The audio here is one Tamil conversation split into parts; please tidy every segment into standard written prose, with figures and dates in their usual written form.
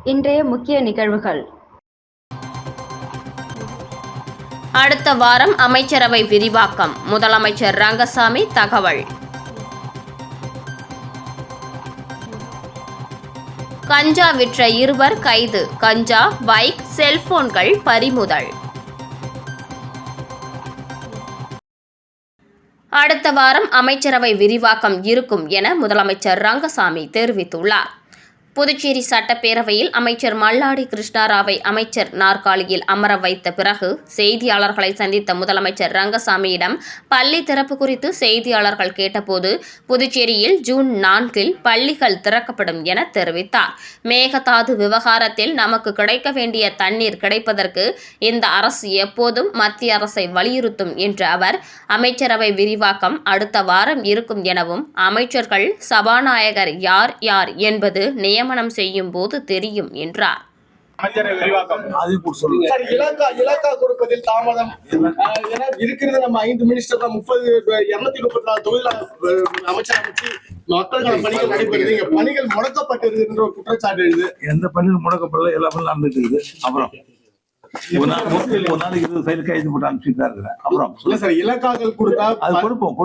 இன்றைய முக்கிய நிகழ்வுகள். அடுத்த வாரம் அமைச்சரவை விரிவாக்கம், முதலமைச்சர் ரங்கசாமி தகவல். கஞ்சா விற்ற 2 கைது, கஞ்சா, பைக், செல்போன்கள் பறிமுதல். அடுத்த வாரம் அமைச்சரவை விரிவாக்கம் இருக்கும் என முதலமைச்சர் ரங்கசாமி தெரிவித்துள்ளார். புதுச்சேரி சட்டப்பேரவையில் அமைச்சர் மல்லாடி கிருஷ்ணாராவை அமைச்சர் நாற்காலியில் அமர வைத்த பிறகு செய்தியாளர்களை சந்தித்த முதலமைச்சர் ரங்கசாமியிடம் பள்ளி திறப்பு குறித்து செய்தியாளர்கள் கேட்டபோது, புதுச்சேரியில் ஜூன் 4 பள்ளிகள் திறக்கப்படும் என தெரிவித்தார். மேகதாது விவகாரத்தில் நமக்கு கிடைக்க வேண்டிய தண்ணீர் கிடைப்பதற்கு இந்த அரசு எப்போதும் மத்திய அரசை வலியுறுத்தும் என்ற அவர், அமைச்சரவை விரிவாக்கம் அடுத்த வாரம் இருக்கும் எனவும், அமைச்சர்கள் சபாநாயகர் யார் யார் என்பது நியமனம் செய்யும் போது தெரியும் என்றார். அமைச்சரவை விரிவாக்கம் இலாக்கா கொடுப்பதில் தாமதம் இருக்கிறது. நம்ம 5 மினிஸ்டர் 234 தொழிலாளர் அமைச்சர் அமைச்சு மக்களுக்கான பணிகள் நடைபெறுது. பணிகள் முடக்கப்பட்டிருக்கு என்ற ஒரு குற்றச்சாட்டு எழுது. எந்த பணிகள் முடக்கப்படல, எல்லாமே நடந்துட்டு இருக்குது. அப்புறம் ஒரு நாளைக்கு 20 ஃபைல் கைது போட்டு அனுப்பிச்சுட்டு தான் இருக்கிறேன். அப்புறம் இல்ல சார், இலக்காக்கள் கொடுத்தா அது கொடுப்போம்.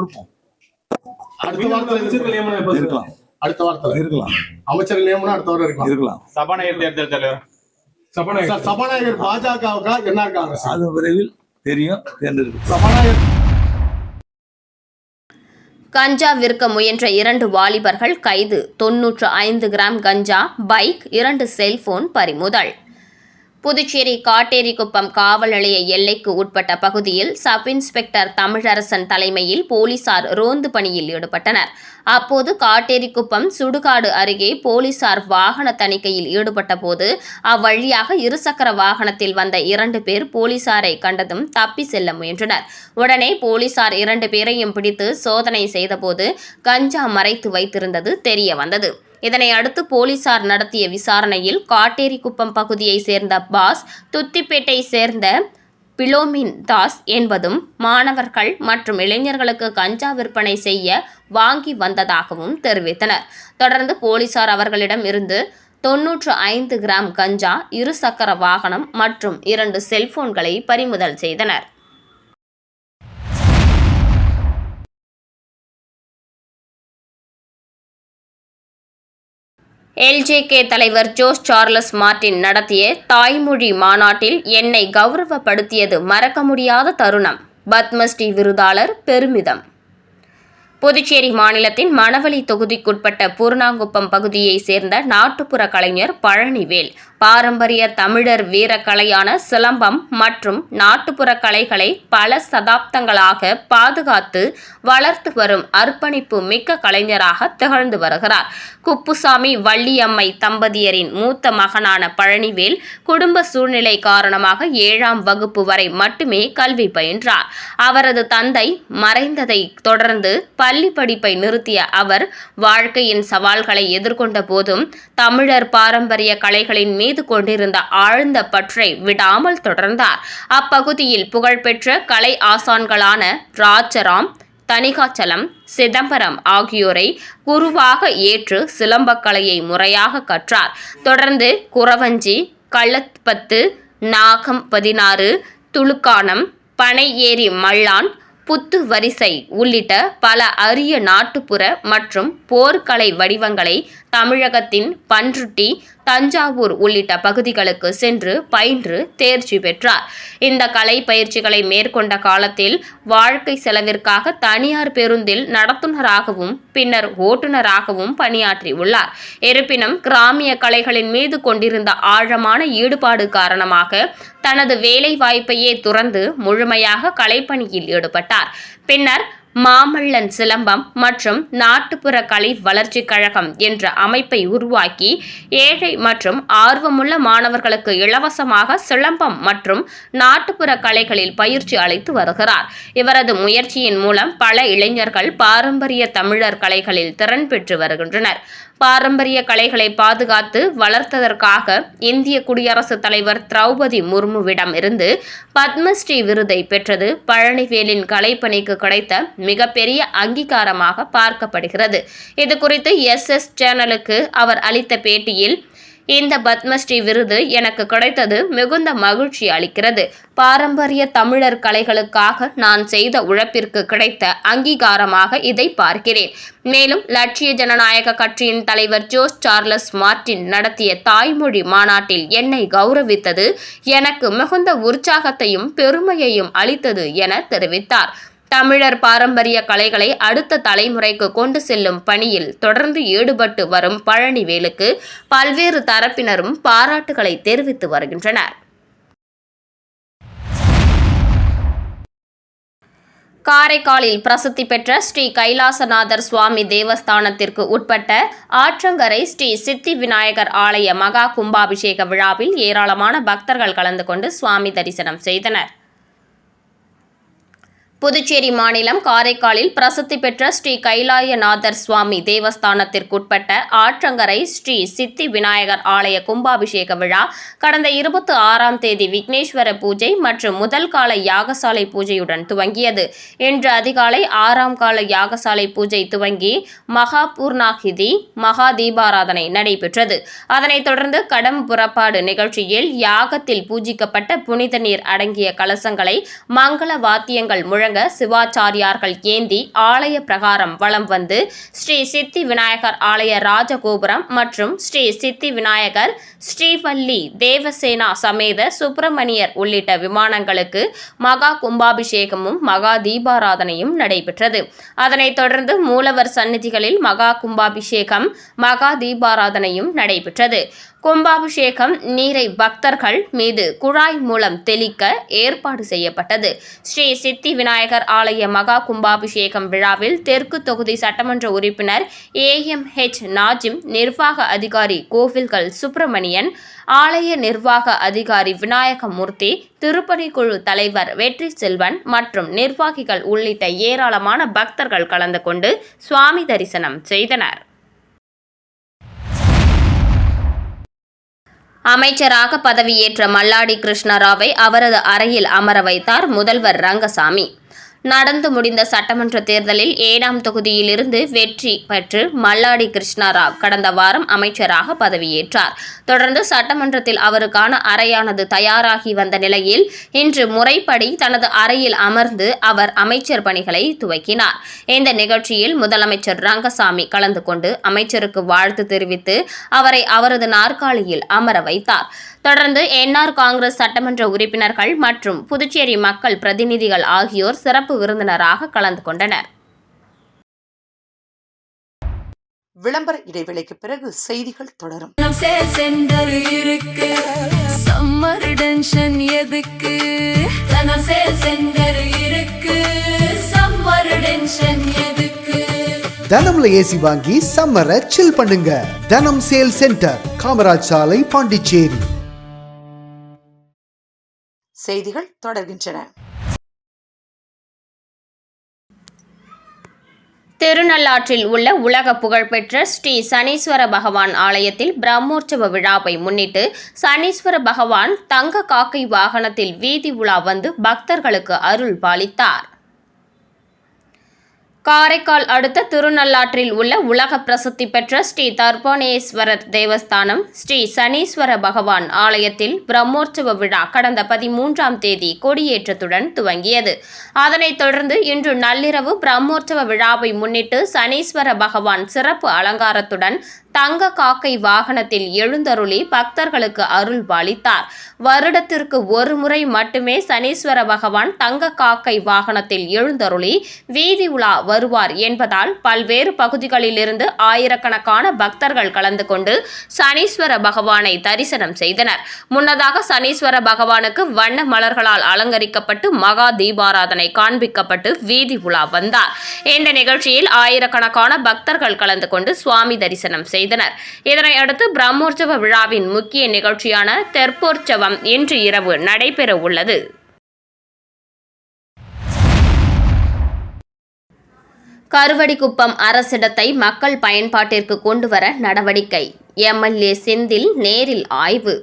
அடுத்த வாரத்தில் இருக்கலாம். அடுத்த வாரத்தில் இருக்கலாம். அமைச்சர்கள் நியமனம் அடுத்த வாரம் இருக்கலாம். சபாநாயகர் தேர்தல் தலைவர் சபாநாயகர் பாஜகவுக்கா என்ன இருக்காங்க? அது விரைவில் தெரியும். தேர்ந்தெடுக்கும் சபாநாயகர். கஞ்சா விற்க முயன்ற 2 வாலிபர்கள் கைது, 95 கிராம் கஞ்சா, பைக், 2 செல்போன் பறிமுதல். புதுச்சேரி காட்டேரிக்குப்பம் காவல் நிலைய எல்லைக்கு உட்பட்ட பகுதியில் சப் இன்ஸ்பெக்டர் தமிழரசன் தலைமையில் போலீசார் ரோந்து பணியில் ஈடுபட்டனர். அப்போது காட்டேரிக்குப்பம் சுடுகாடு அருகே போலீசார் வாகன தணிக்கையில் ஈடுபட்ட போது அவ்வழியாக 2 சக்கர வாகனத்தில் வந்த 2 பேர் போலீசாரை கண்டதும் தப்பி செல்ல முயன்றனர். உடனே போலீசார் 2 பேரையும் பிடித்து சோதனை செய்தபோது கஞ்சா மறைத்து வைத்திருந்தது தெரிய வந்தது. இதனை அடுத்து போலீசார் நடத்திய விசாரணையில் காட்டேரிக்குப்பம் பகுதியை சேர்ந்த பாஸ், துத்திப்பேட்டை சேர்ந்த பிலோமின் தாஸ் என்பதும் மாணவர்கள் மற்றும் இளைஞர்களுக்கு கஞ்சா விற்பனை செய்ய வாங்கி வந்ததாகவும் தெரிவித்தனர். தொடர்ந்து போலீசார் அவர்களிடம் இருந்து 95 கிராம் கஞ்சா, 2 சக்கர வாகனம் மற்றும் 2 செல்போன்களை பறிமுதல் செய்தனர். எல்ஜேகே தலைவர் ஜோஸ் சார்லஸ் மார்ட்டின் நடத்திய தாய்மொழி மாநாட்டில் என்னை கௌரவப்படுத்தியது மறக்க முடியாத தருணம். பத்மஸ்ரீ விருதாளர் பெருமிதம். புதுச்சேரி மாநிலத்தின் மணவெளி தொகுதிக்குட்பட்ட பூர்ணாங்குப்பம் பகுதியைச் சேர்ந்த நாட்டுப்புற கலைஞர் பழனிவேல் பாரம்பரிய தமிழர் வீரக்கலையான சிலம்பம் மற்றும் நாட்டுப்புற கலைகளை பல சதாப்தங்களாக பாதுகாத்து வளர்த்து வரும் அர்ப்பணிப்பு மிக்க கலைஞராக திகழ்ந்து வருகிறார். குப்புசாமி வள்ளியம்மை தம்பதியரின் மூத்த மகனான பழனிவேல் குடும்ப சூழ்நிலை காரணமாக 7ஆம் வகுப்பு வரை மட்டுமே கல்வி பயின்றார். அவரது தந்தை மறைந்ததை தொடர்ந்து பள்ளி படிப்பை நிறுத்திய அவர் வாழ்க்கையின் சவால்களை எதிர்கொண்ட போதும் தமிழர் பாரம்பரிய கலைகளின் மீது கொண்டிருந்த ஆழ்ந்த பற்றை விடாமல் தொடர்ந்தார். அப்பகுதியில் புகழ்பெற்ற கலை ஆசான்களான ராஜராம், தணிகாச்சலம், சிதம்பரம் ஆகியோரை குருவாக ஏற்று சிலம்பக்கலையை முறையாக கற்றார். தொடர்ந்து குறவஞ்சி, கள்ளப்பத்து, நாகம் 16, துளுக்கானம், பனை ஏரி மல்லான், புத்து வரிசை உள்ளிட்ட பல அரிய நாட்டுப்புற மற்றும் போர்க்கலை வடிவங்களை தமிழகத்தின் பன்ருட்டி, தஞ்சாவூர் உள்ளிட்ட பகுதிகளுக்கு சென்று பயின்று தேர்ச்சி பெற்றார். இந்த கலை பயிற்சிகளை மேற்கொண்ட காலத்தில் வாழ்க்கை செலவிற்காக தனியார் பேருந்தில் நடத்துனராகவும் பின்னர் ஓட்டுநராகவும் பணியாற்றியுள்ளார். இருப்பினும் கிராமிய கலைகளின் மீது கொண்டிருந்த ஆழமான ஈடுபாடு காரணமாக தனது வேலை வாய்ப்பையே துறந்து முழுமையாக கலைப்பணியில் ஈடுபட்டார். பின்னர் மாமல்லன் சிலம்பம் மற்றும் நாட்டுப்புற கலை வளர்ச்சி கழகம் என்ற அமைப்பை உருவாக்கி ஏழை மற்றும் ஆர்வமுள்ள மாணவர்களுக்கு இலவசமாக சிலம்பம் மற்றும் நாட்டுப்புற கலைகளில் பயிற்சி அளித்து வருகிறார். இவரது முயற்சியின் மூலம் பல இளைஞர்கள் பாரம்பரிய தமிழர் கலைகளில் திறன் பெற்று வருகின்றனர். பாரம்பரிய கலைகளை பாதுகாத்து வளர்த்ததற்காக இந்திய குடியரசுத் தலைவர் திரௌபதி முர்முவிடம் இருந்து பத்மஸ்ரீ விருதை பெற்றது பழனிவேலின் கலைப்பணிக்கு கிடைத்த மிகப்பெரிய அங்கீகாரமாக பார்க்கப்படுகிறது. இதுகுறித்து SS சேனலுக்கு அவர் அளித்த பேட்டியில், இந்த பத்மஸ்ரீ விருது எனக்கு கிடைத்தது மிகுந்த மகிழ்ச்சி அளிக்கிறது. பாரம்பரிய தமிழர் கலைகளுக்காக நான் செய்த உழைப்பிற்கு கிடைத்த அங்கீகாரமாக இதை பார்க்கிறேன். மேலும் லட்சிய ஜனநாயக கட்சியின் தலைவர் ஜோஸ் சார்லஸ் மார்டின் நடத்திய தாய்மொழி மாநாட்டில் என்னை கௌரவித்தது எனக்கு மிகுந்த உற்சாகத்தையும் பெருமையையும் அளித்தது என தெரிவித்தார். தமிழர் பாரம்பரிய கலைகளை அடுத்த தலைமுறைக்கு கொண்டு செல்லும் பணியில் தொடர்ந்து ஈடுபட்டு வரும் பழனிவேலுக்கு பல்வேறு தரப்பினரும் பாராட்டுகளை தெரிவித்து வருகின்றனர். காரைக்காலில் பிரசித்தி பெற்ற ஸ்ரீ கைலாசநாதர் சுவாமி தேவஸ்தானத்திற்கு உட்பட்ட ஆற்றங்கரை ஸ்ரீ சித்தி விநாயகர் ஆலய மகா கும்பாபிஷேக விழாவில் ஏராளமான பக்தர்கள் கலந்து கொண்டு சுவாமி தரிசனம் செய்தனர். புதுச்சேரி மாநிலம் காரைக்காலில் பிரசித்தி பெற்ற ஸ்ரீ கைலாயநாதர் சுவாமி தேவஸ்தானத்திற்குட்பட்ட ஆற்றங்கரை ஸ்ரீ சித்தி விநாயகர் ஆலய கும்பாபிஷேக விழா கடந்த 26ஆம் தேதி விக்னேஸ்வர பூஜை மற்றும் முதல் கால யாகசாலை பூஜையுடன் துவங்கியது. இன்று அதிகாலை 6ஆம் கால யாகசாலை பூஜை துவங்கி மகா பூர்ணாகிதி மகா தீபாராதனை நடைபெற்றது. அதனைத் தொடர்ந்து கடம் புறப்பாடு நிகழ்ச்சியில் யாகத்தில் பூஜிக்கப்பட்ட புனித நீர் அடங்கிய கலசங்களை மங்கள வாத்தியங்கள் முழங்க சிவாச்சாரியார்கள் ஏந்தி ஆலய பிரகாரம் வலம் வந்து ஸ்ரீ சித்தி விநாயகர் ஆலய ராஜகோபுரம் மற்றும் ஸ்ரீ சித்தி விநாயகர் ஸ்ரீவல்லி தேவசேனா சமேத சுப்பிரமணியர் உள்ளிட்ட விமானங்களுக்கு மகா கும்பாபிஷேகமும் மகா தீபாராதனையும் நடைபெற்றது. அதனைத் தொடர்ந்து மூலவர் சந்நிதிகளில் மகா கும்பாபிஷேகம் மகா தீபாராதனையும் நடைபெற்றது. கும்பாபிஷேகம் நீரை பக்தர்கள் மீது குழாய் மூலம் தெளிக்க ஏற்பாடு செய்யப்பட்டது. ஸ்ரீ சித்தி விநாயகர் ஆலய மகா கும்பாபிஷேகம் விழாவில் தெற்கு தொகுதி சட்டமன்ற உறுப்பினர் AMH நாஜிம், நிர்வாக அதிகாரி கோவில்கள் சுப்பிரமணியன், ஆலய நிர்வாக அதிகாரி விநாயகமூர்த்தி, திருப்பணிக்குழு தலைவர் வெற்றி செல்வன் மற்றும் நிர்வாகிகள் உள்ளிட்ட ஏராளமான பக்தர்கள் கலந்து கொண்டு சுவாமி தரிசனம் செய்தனர். அமைச்சராக பதவியேற்ற மல்லாடி கிருஷ்ணராவை அவரது அறையில் அமர வைத்தார் முதல்வர் ரங்கசாமி. நடந்து முடிந்த சட்டமன்ற தேர்தலில் 7ஆம் தொகுதியிலிருந்து வெற்றி பெற்று மல்லாடி கிருஷ்ணராவ் கடந்த வாரம் அமைச்சராக பதவியேற்றார். தொடர்ந்து சட்டமன்றத்தில் அவருக்கான அறையானது தயாராகி வந்த நிலையில் இன்று முறைப்படி தனது அறையில் அமர்ந்து அவர் அமைச்சர் பணிகளை துவக்கினார். இந்த நிகழ்ச்சியில் முதலமைச்சர் ரங்கசாமி கலந்து கொண்டு அமைச்சருக்கு வாழ்த்து தெரிவித்து அவரை அவரது நாற்காலியில் அமர வைத்தார். தொடர்ந்து NR காங்கிரஸ் சட்டமன்ற உறுப்பினர்கள் மற்றும் புதுச்சேரி மக்கள் பிரதிநிதிகள் ஆகியோர் சிறப்பு விருந்தினராக கலந்து கொண்டனர். விளம்பர இடைவேளைக்கு பிறகு செய்திகள் தொடரும். தனம்ல ஏசி வாங்கி சம்மரை சில் பண்ணுங்க. தனம் சேல் சென்டர், காமராஜ் சாலை, பாண்டிச்சேரி. செய்திகள் தொடர்கின்றன. திருநள்ளாற்றில் உள்ள உலக புகழ்பெற்ற ஸ்ரீ சனீஸ்வர பகவான் ஆலயத்தில் பிரம்மோற்சவ விழாவை முன்னிட்டு சனீஸ்வர பகவான் தங்க காக்கை வாகனத்தில் வீதி உலா வந்து பக்தர்களுக்கு அருள் பாலித்தார். காரைக்கால் அடுத்த திருநள்ளாற்றில் உள்ள உலக பிரசித்தி பெற்ற ஸ்ரீ தர்பணேஸ்வரர் தேவஸ்தானம் ஸ்ரீ சனீஸ்வர பகவான் ஆலயத்தில் பிரம்மோற்சவ விழா கடந்த 13ஆம் தேதி கொடியேற்றத்துடன் துவங்கியது. அதனைத் தொடர்ந்து இன்று நள்ளிரவு பிரம்மோற்சவ விழாவை முன்னிட்டு சனீஸ்வர பகவான் சிறப்பு அலங்காரத்துடன் தங்க காக்கை வாகனத்தில் எழுந்தருளி பக்தர்களுக்கு அருள் பாலித்தார். வருடத்திற்கு ஒரு முறை மட்டுமே சனீஸ்வர பகவான் தங்க காக்கை வாகனத்தில் எழுந்தருளி வீதி உலா வருவார் என்பதால் பல்வேறு பகுதிகளிலிருந்து ஆயிரக்கணக்கான பக்தர்கள் கலந்து கொண்டு சனீஸ்வர பகவானை தரிசனம் செய்தனர். முன்னதாக சனீஸ்வர பகவானுக்கு வண்ண மலர்களால் அலங்கரிக்கப்பட்டு மகா தீபாராதனை காண்பிக்கப்பட்டு வீதி உலா வந்தார். இந்த நிகழ்ச்சியில் ஆயிரக்கணக்கான பக்தர்கள் கலந்து கொண்டு சுவாமி தரிசனம் செய்தனர். இதனை அடுத்து பிரம்மோற்சவ விழாவின் முக்கிய நிகழ்ச்சியான தெற்போற்சவம் இன்று இரவு நடைபெற உள்ளது. கருவடிக்குப்பம் அரசிடத்தை மக்கள் பயன்பாட்டிற்கு கொண்டுவர நடவடிக்கை. MLA செந்தில் நேரில் ஆய்வு.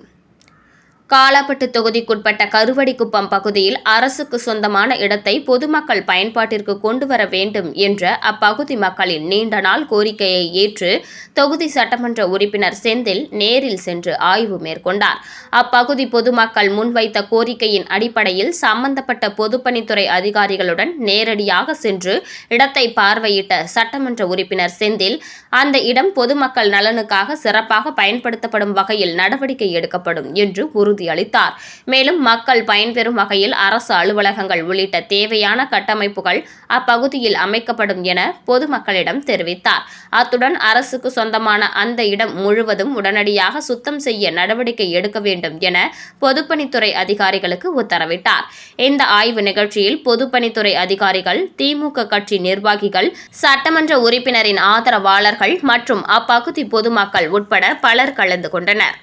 காலாப்பட்டு தொகுதிக்குட்பட்ட கருவடிக்குப்பம் பகுதியில் அரசுக்கு சொந்தமான இடத்தை பொதுமக்கள் பயன்பாட்டிற்கு கொண்டுவர வேண்டும் என்ற அப்பகுதி மக்களின் நீண்ட நாள் கோரிக்கையை ஏற்று தொகுதி சட்டமன்ற உறுப்பினர் செந்தில் நேரில் சென்று ஆய்வு மேற்கொண்டார். அப்பகுதி பொதுமக்கள் முன்வைத்த கோரிக்கையின் அடிப்படையில் சம்பந்தப்பட்ட பொதுப்பணித்துறை அதிகாரிகளுடன் நேரடியாக சென்று இடத்தை பார்வையிட்ட சட்டமன்ற உறுப்பினர் செந்தில் அந்த இடம் பொதுமக்கள் நலனுக்காக சிறப்பாக பயன்படுத்தப்படும் வகையில் நடவடிக்கை எடுக்கப்படும் என்று உறுதியளித்தார். மேலும் மக்கள் பயன்பெறும் வகையில் அரசு அலுவலகங்கள் உள்ளிட்ட தேவையான கட்டமைப்புகள் அப்பகுதியில் அமைக்கப்படும் என பொதுமக்களிடம் தெரிவித்தார். அத்துடன் அரசுக்கு சொந்தமான அந்த இடம் முழுவதும் உடனடியாக சுத்தம் செய்ய நடவடிக்கை எடுக்க வேண்டும் என பொதுப்பணித்துறை அதிகாரிகளுக்கு உத்தரவிட்டார். இந்த ஆய்வு நிகழ்ச்சியில் பொதுப்பணித்துறை அதிகாரிகள், திமுக கட்சி நிர்வாகிகள், சட்டமன்ற உறுப்பினரின் ஆதரவாளர்கள் மற்றும் அப்பகுதி பொதுமக்கள் உட்பட பலர் கலந்து கொண்டனர்.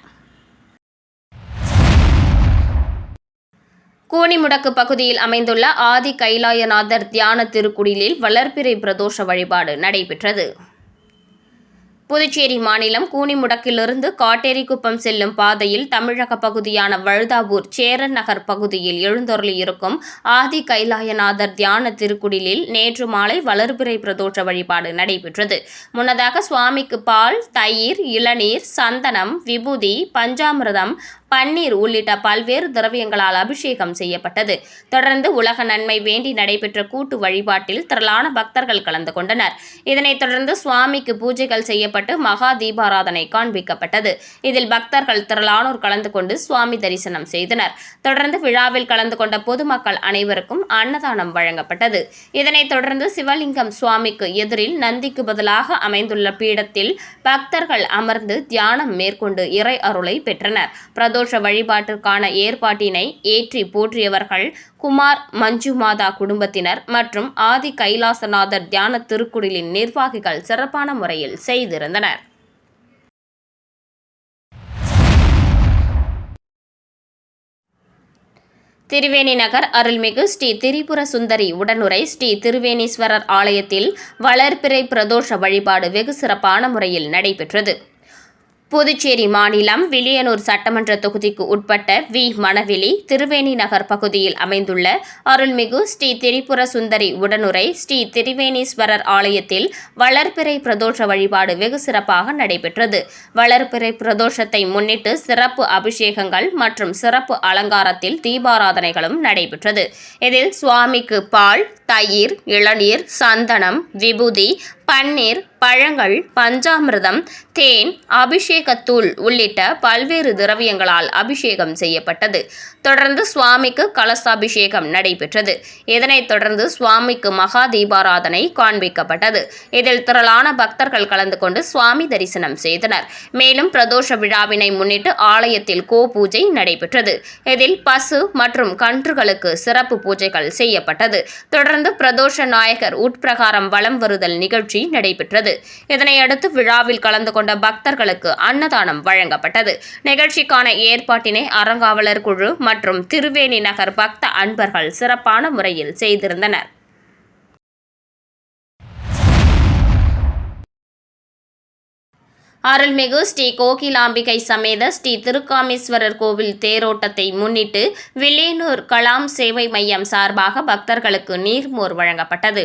கூனிமுடக்கு பகுதியில் அமைந்துள்ள ஆதி கைலாயநாதர் தியான திருக்குடிலில் வளர்பிறை பிரதோஷ வழிபாடு நடைபெற்றது. புதுச்சேரி மாநிலம் கூனிமுடக்கிலிருந்து காட்டேரிக்குப்பம் செல்லும் பாதையில் தமிழக பகுதியான வழுதாவூர் சேரன் நகர் பகுதியில் எழுந்தருளியிருக்கும் ஆதி கைலாயநாதர் தியான திருக்குடிலில் நேற்று மாலை வளர்பிறை பிரதோஷ வழிபாடு நடைபெற்றது. முன்னதாக சுவாமிக்கு பால், தயிர், இளநீர், சந்தனம், விபூதி, பஞ்சாமிர்தம், பன்னீர் உள்ளிட்ட பல்வேறு திரவியங்களால் அபிஷேகம் செய்யப்பட்டது. தொடர்ந்து உலக நன்மை வேண்டி நடைபெற்ற கூட்டு வழிபாட்டில் திரளான பக்தர்கள் கலந்து கொண்டனர். இதனைத் தொடர்ந்து சுவாமிக்கு பூஜைகள் செய்யப்பட்டு மகா தீபாராதனை காண்பிக்கப்பட்டது. இதில் பக்தர்கள் திரளானோர் கலந்து கொண்டு சுவாமி தரிசனம் செய்தனர். தொடர்ந்து விழாவில் கலந்து கொண்ட பொதுமக்கள் அனைவருக்கும் அன்னதானம் வழங்கப்பட்டது. இதனைத் தொடர்ந்து சிவலிங்கம் சுவாமிக்கு எதிரில் நந்திக்கு பதிலாக அமைந்துள்ள பீடத்தில் பக்தர்கள் அமர்ந்து தியானம் மேற்கொண்டு இறை அருளை பெற்றனர். பிரதோஷ வழிபாட்டிற்கான ஏற்பாட்டினை ஏற்றி போற்றியவர்கள் குமார், மஞ்சுமாதா குடும்பத்தினர் மற்றும் ஆதி கைலாசநாதர் தியான திருக்குடிலின் நிர்வாகிகள் சிறப்பான முறையில் செய்திருந்தனர். திருவேணி நகர் அருள்மிகு ஸ்ரீ திரிபுர சுந்தரி உடனுரை ஸ்ரீ திருவேணீஸ்வரர் ஆலயத்தில் வளர்பிறை பிரதோஷ வழிபாடு வெகு சிறப்பான முறையில் நடைபெற்றது. புதுச்சேரி மாநிலம் வில்லியனூர் சட்டமன்ற தொகுதிக்கு உட்பட்ட வி. மணவெளி, திருவேணி நகர் பகுதியில் அமைந்துள்ள அருள்மிகு ஸ்ரீ திரிபுர சுந்தரி உடனுரை ஸ்ரீ திரிவேணீஸ்வரர் ஆலயத்தில் வளர்பிறை பிரதோஷ வழிபாடு வெகு சிறப்பாக நடைபெற்றது. வளர்பிறை பிரதோஷத்தை முன்னிட்டு சிறப்பு அபிஷேகங்கள் மற்றும் சிறப்பு அலங்காரத்தில் தீபாராதனைகளும் நடைபெற்றது. இதில் சுவாமிக்கு பால், தயிர், இளநீர், சந்தனம், விபூதி, பன்னீர், பழங்கள், பஞ்சாமிர்தம், தேன், அபிஷேகத்தூள் உள்ளிட்ட பல்வேறு திரவியங்களால் அபிஷேகம் செய்யப்பட்டது. தொடர்ந்து சுவாமிக்கு கலசாபிஷேகம் நடைபெற்றது. இதனைத் தொடர்ந்து சுவாமிக்கு மகா தீபாராதனை காண்பிக்கப்பட்டது. இதில் திரளான பக்தர்கள் கலந்து கொண்டு சுவாமி தரிசனம் செய்தனர். மேலும் பிரதோஷ விழாவினை முன்னிட்டு ஆலயத்தில் கோ பூஜை நடைபெற்றது. இதில் பசு மற்றும் கன்றுகளுக்கு சிறப்பு பூஜைகள் செய்யப்பட்டது. தொடர்ந்து பிரதோஷ நாயகர் உட்பிரகாரம் வலம் வருதல் நிகழ்ச்சி நடைபெற்றது. இதனையடுத்து விழாவில் கலந்து கொண்ட பக்தர்களுக்கு அன்னதானம் வழங்கப்பட்டது. நிகழ்ச்சிக்கான ஏற்பாட்டினை அறங்காவலர் குழு மற்றும் திருவேணி நகர் பக்த அன்பர்கள் சிறப்பான முறையில் செய்திருந்தனர். அருள்மிகு ஸ்ரீ கோகிலாம்பிகை சமேத ஸ்ரீ திருக்காமேஸ்வரர் கோவில் தேரோட்டத்தை முன்னிட்டு வில்லியனூர் கலாம் சேவை மையம் சார்பாக பக்தர்களுக்கு நீர்மோர் வழங்கப்பட்டது.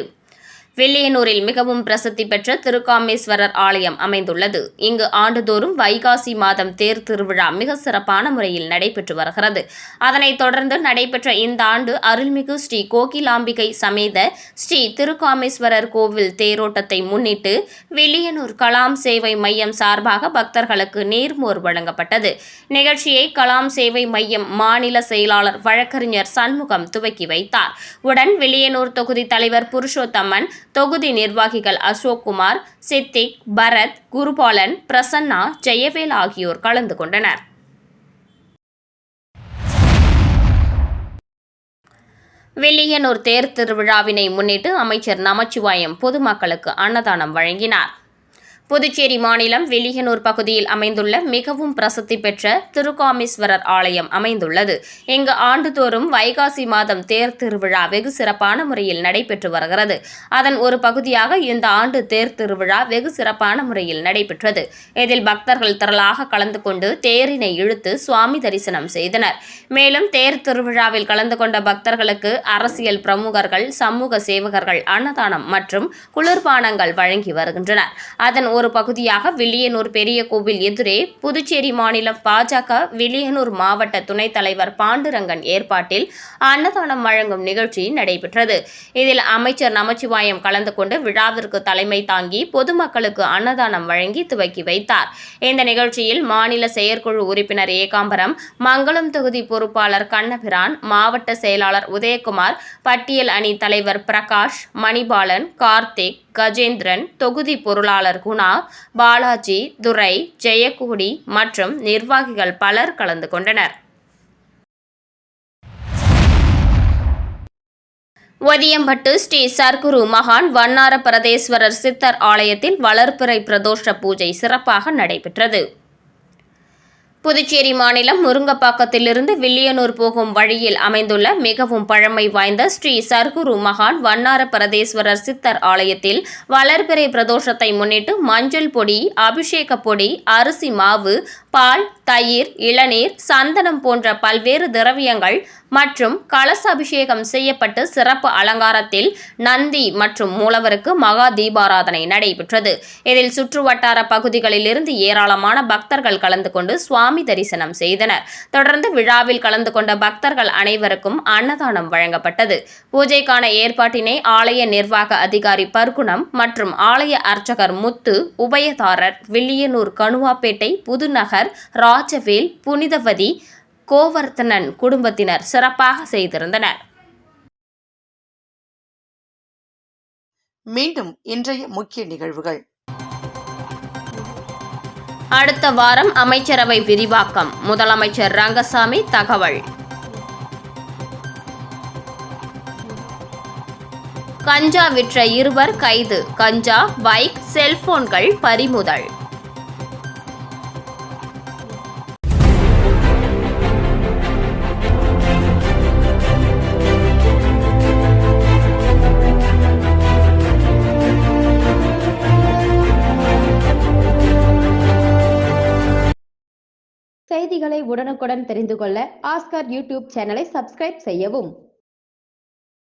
வில்லியனூரில் மிகவும் பிரசித்தி பெற்ற திருக்காமேஸ்வரர் ஆலயம் அமைந்துள்ளது. இங்கு ஆண்டுதோறும் வைகாசி மாதம் தேர் திருவிழா மிக சிறப்பான முறையில் நடைபெற்று வருகிறது. அதனைத் தொடர்ந்து நடைபெற்ற இந்த ஆண்டு அருள்மிகு ஸ்ரீ கோகிலாம்பிகை சமேத ஸ்ரீ திருக்காமேஸ்வரர் கோவில் தேரோட்டத்தை முன்னிட்டு வில்லியனூர் கலாம் சேவை மையம் சார்பாக பக்தர்களுக்கு நீர்மோர் வழங்கப்பட்டது. நிகழ்ச்சியை கலாம் சேவை மையம் மாநில செயலாளர் வழக்கறிஞர் சண்முகம் துவக்கி வைத்தார். உடன் வில்லியனூர் தொகுதி தலைவர் புருஷோத்தமன், தொகுதி நிர்வாகிகள் அசோக்குமார், சித்திக், பரத், குருபாலன், பிரசன்னா, ஜெயவேல் ஆகியோர் கலந்து கொண்டனர். வில்லியனூர் தேர் திருவிழாவினை முன்னிட்டு அமைச்சர் நமச்சிவாயம் பொதுமக்களுக்கு அன்னதானம் வழங்கினார். புதுச்சேரி மாநிலம் வில்லியனூர் பகுதியில் அமைந்துள்ள மிகவும் பிரசித்தி பெற்ற திருக்காமீஸ்வரர் ஆலயம் அமைந்துள்ளது. இங்கு ஆண்டுதோறும் வைகாசி மாதம் தேர் திருவிழா வெகு சிறப்பான முறையில் நடைபெற்று வருகிறது. அதன் ஒரு பகுதியாக இந்த ஆண்டு தேர் திருவிழா வெகு சிறப்பான முறையில் நடைபெற்றது. இதில் பக்தர்கள் திரளாக கலந்து கொண்டு தேரினை இழுத்து சுவாமி தரிசனம் செய்தனர். மேலும் தேர் திருவிழாவில் கலந்து கொண்ட பக்தர்களுக்கு அரசியல் பிரமுகர்கள், சமூக சேவகர்கள் அன்னதானம் மற்றும் குளிர்பானங்கள் வழங்கி வருகின்றனர். அதன் ஒரு பகுதியாக வில்லியனூர் பெரிய கோவில் எதிரே புதுச்சேரி மாநிலம் பாஜக வில்லியனூர் மாவட்ட துணைத் தலைவர் பாண்டுரங்கன் ஏற்பாட்டில் அன்னதானம் வழங்கும் நிகழ்ச்சி நடைபெற்றது. இதில் அமைச்சர் நமச்சிவாயம் கலந்து கொண்டு விழாவிற்கு தலைமை தாங்கி பொதுமக்களுக்கு அன்னதானம் வழங்கி துவக்கி வைத்தார். இந்த நிகழ்ச்சியில் மாநில செயற்குழு உறுப்பினர் ஏகாம்பரம், மங்களம் தொகுதி பொறுப்பாளர் கண்ணபிரான், மாவட்ட செயலாளர் உதயகுமார், பட்டியல் அணி தலைவர் பிரகாஷ், மணிபாலன், கார்த்திக், கஜேந்திரன், தொகுதி பொருளாளர் குணா, பாலாஜி, துரை, ஜெயக்கூடி மற்றும் நிர்வாகிகள் பலர் கலந்து கொண்டனர். ஒதியம்பட்டு ஸ்ரீ சர்க்குரு மகான் வண்ணார பரதேஸ்வரர் சித்தர் ஆலயத்தில் வளர்பிறை பிரதோஷ பூஜை சிறப்பாக நடைபெற்றது. புதுச்சேரி மாநிலம் முருங்கப்பாக்கத்திலிருந்து வில்லியனூர் போகும் வழியில் அமைந்துள்ள மிகவும் பழமை வாய்ந்த ஸ்ரீ சர்க்குரு மகான் வண்ணார பரதேஸ்வரர் சித்தர் ஆலயத்தில் வளர்பிறை பிரதோஷத்தை முன்னிட்டு மஞ்சள் பொடி, அபிஷேக பொடி, அரிசி மாவு, பால், தயிர், இளநீர், சந்தனம் போன்ற பல்வேறு திரவியங்கள் மற்றும் கலச அபிஷேகம் செய்யப்பட்டு சிறப்பு அலங்காரத்தில் நந்தி மற்றும் மூலவருக்கு மகா தீபாராதனை நடைபெற்றது. இதில் சுற்றுவட்டார பகுதிகளிலிருந்து ஏராளமான பக்தர்கள் கலந்து கொண்டு சுவாமி தரிசனம் செய்தனர். தொடர்ந்து விழாவில் கலந்து கொண்ட பக்தர்கள் அனைவருக்கும் அன்னதானம் வழங்கப்பட்டது. பூஜைக்கான ஏற்பாட்டினை ஆலய நிர்வாக அதிகாரி பர்குணம் மற்றும் ஆலய அர்ச்சகர் முத்து, உபயதாரர், வில்லியனூர் கணுவாப்பேட்டை, புதுநகர், ராஜவேல், புனிதவதி, கோவர்த்தனன் குடும்பத்தினர் சிறப்பாக செய்திருந்தனர். மீண்டும் இன்றைய முக்கிய நிகழ்வுகள். அடுத்த வாரம் அமைச்சரவை விரிவாக்கம், முதலமைச்சர் ரங்கசாமி தகவல். கஞ்சா விற்ற 2 கைது, கஞ்சா, பைக், செல்போன்கள் பறிமுதல். செய்திகளை உடனுக்குடன் தெரிந்து கொள்ள ஆஸ்கார் யூடியூப் சேனலை சப்ஸ்கிரைப் செய்யவும்.